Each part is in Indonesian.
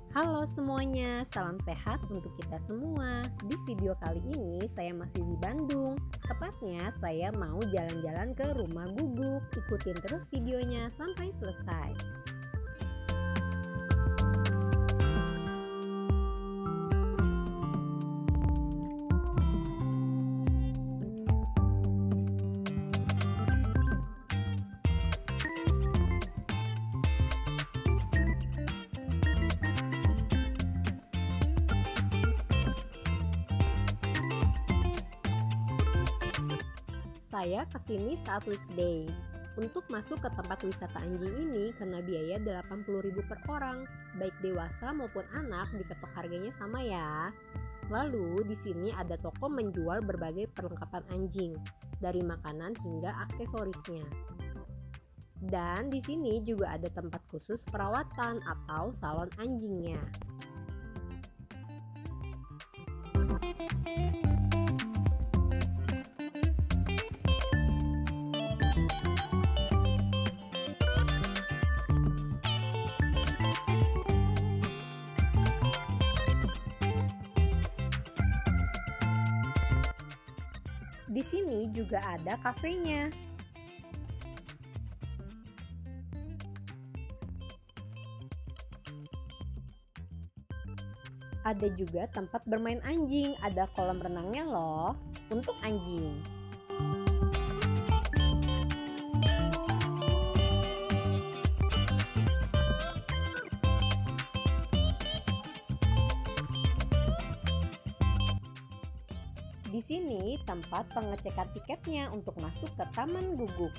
Halo semuanya, salam sehat untuk kita semua. Di video kali ini saya masih di Bandung. Tepatnya saya mau jalan-jalan ke rumah guguk. Ikutin terus videonya sampai selesai. Saya kesini saat weekdays. Untuk masuk ke tempat wisata anjing ini kena biaya 80.000 per orang. Baik dewasa maupun anak diketok harganya sama ya. Lalu di sini ada toko menjual berbagai perlengkapan anjing, dari makanan hingga aksesorisnya. Dan di sini juga ada tempat khusus perawatan atau salon anjingnya. Di sini juga ada kafenya. Ada juga tempat bermain anjing, ada kolam renangnya loh untuk anjing. Di sini tempat pengecekan tiketnya untuk masuk ke Taman Guguk.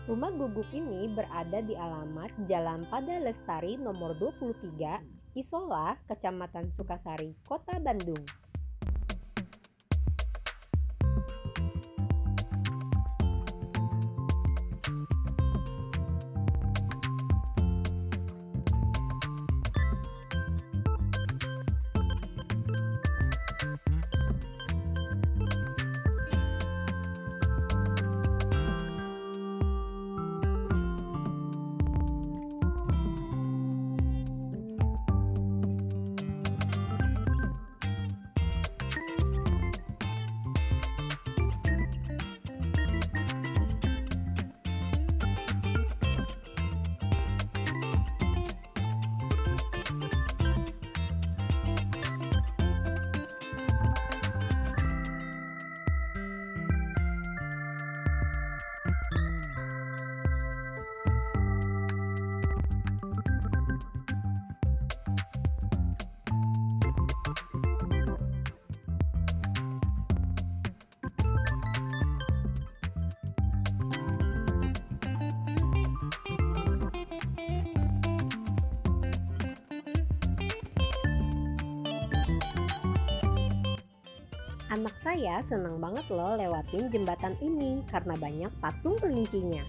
Rumah guguk ini berada di alamat Jalan Pada Lestari nomor 23, Isola, Kecamatan Sukasari, Kota Bandung. Anak saya senang banget loh lewatin jembatan ini karena banyak patung kelincinya.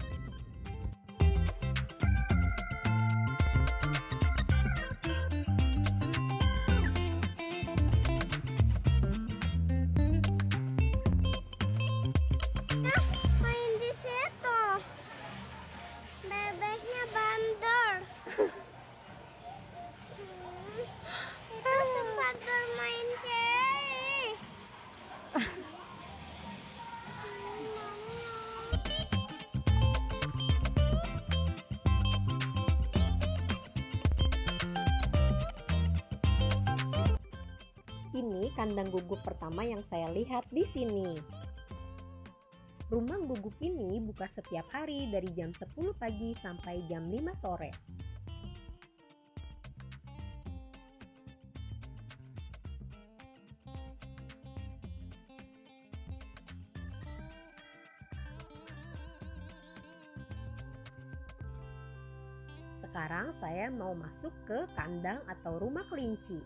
Main di situ. Bebeknya bandel. Itu tempat bermain Cherry. Ini kandang guguk pertama yang saya lihat di sini. Rumah guguk ini buka setiap hari dari jam 10 pagi sampai jam 5 sore. Sekarang saya mau masuk ke kandang atau rumah kelinci.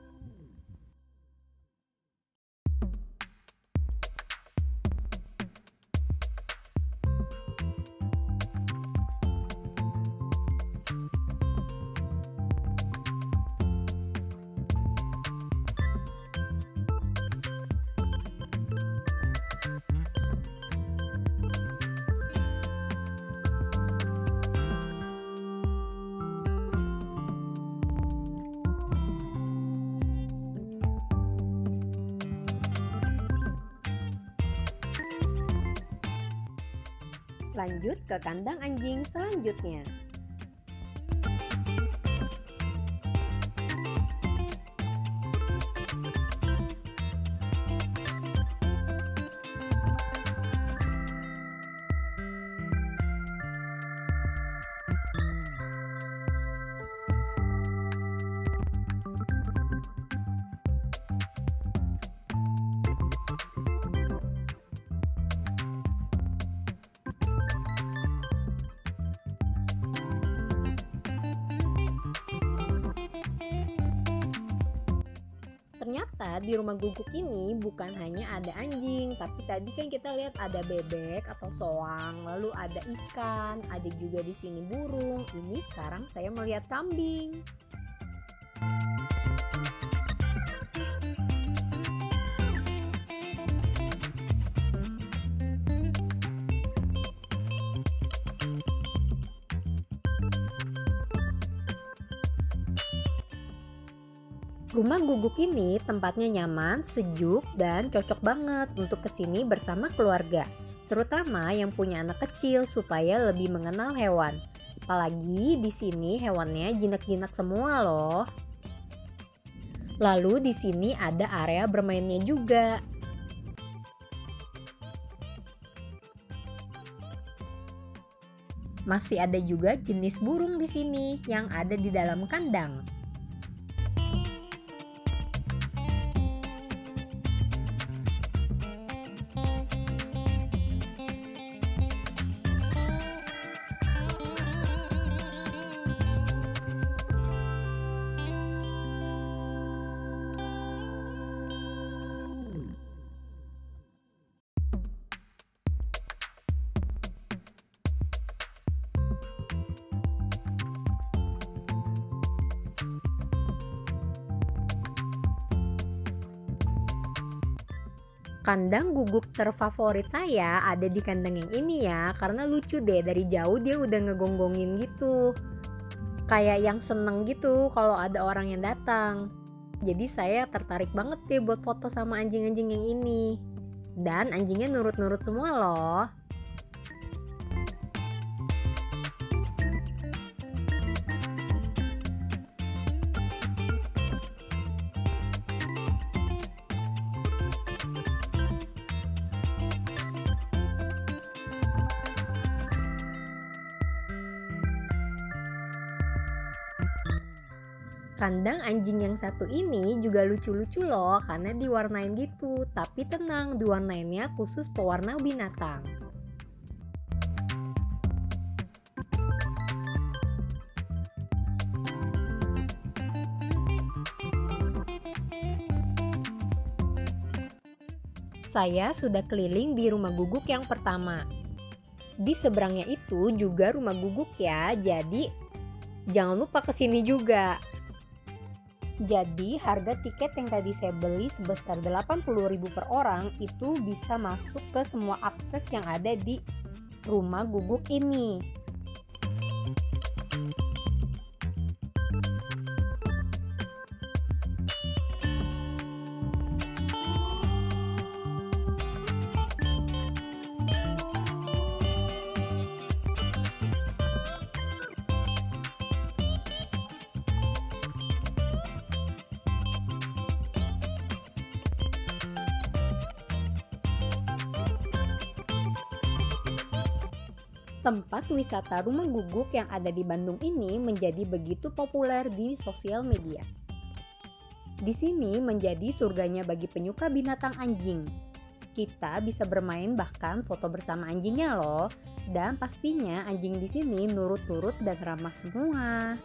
Lanjut ke kandang anjing selanjutnya. Ternyata di rumah guguk ini bukan hanya ada anjing, tapi tadi kan kita lihat ada bebek atau soang, lalu ada ikan, ada juga di sini burung. Ini sekarang saya melihat kambing. Rumah guguk ini tempatnya nyaman, sejuk, dan cocok banget untuk kesini bersama keluarga. Terutama yang punya anak kecil supaya lebih mengenal hewan. Apalagi di sini hewannya jinak-jinak semua loh. Lalu di sini ada area bermainnya juga. Masih ada juga jenis burung di sini yang ada di dalam kandang. Kandang guguk terfavorit saya ada di kandang yang ini ya, karena lucu deh, dari jauh dia udah ngegonggongin gitu. Kayak yang seneng gitu kalau ada orang yang datang. Jadi saya tertarik banget deh buat foto sama anjing-anjing yang ini. Dan anjingnya nurut-nurut semua loh. Kandang anjing yang satu ini juga lucu-lucu loh karena diwarnain gitu. Tapi tenang, diwarnainnya khusus pewarna binatang. Saya sudah keliling di rumah guguk yang pertama. Di seberangnya itu juga rumah guguk ya, jadi jangan lupa kesini juga. Jadi harga tiket yang tadi saya beli sebesar 80.000 per orang itu bisa masuk ke semua akses yang ada di rumah guguk ini. Tempat wisata rumah guguk yang ada di Bandung ini menjadi begitu populer di sosial media. Di sini menjadi surganya bagi penyuka binatang anjing. Kita bisa bermain bahkan foto bersama anjingnya loh. Dan pastinya anjing di sini nurut-nurut dan ramah semua.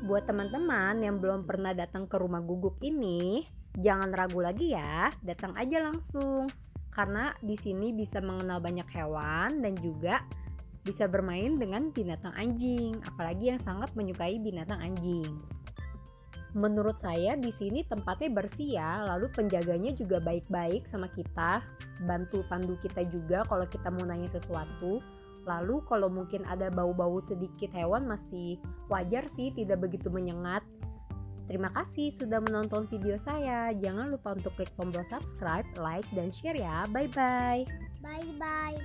Buat teman-teman yang belum pernah datang ke rumah guguk ini, jangan ragu lagi ya, datang aja langsung. Karena di sini bisa mengenal banyak hewan dan juga bisa bermain dengan binatang anjing, apalagi yang sangat menyukai binatang anjing. Menurut saya di sini tempatnya bersih ya, lalu penjaganya juga baik-baik sama kita, bantu pandu kita juga kalau kita mau nanya sesuatu. Lalu kalau mungkin ada bau-bau sedikit hewan masih wajar sih, tidak begitu menyengat. Terima kasih sudah menonton video saya. Jangan lupa untuk klik tombol subscribe, like, dan share ya. Bye-bye. Bye-bye.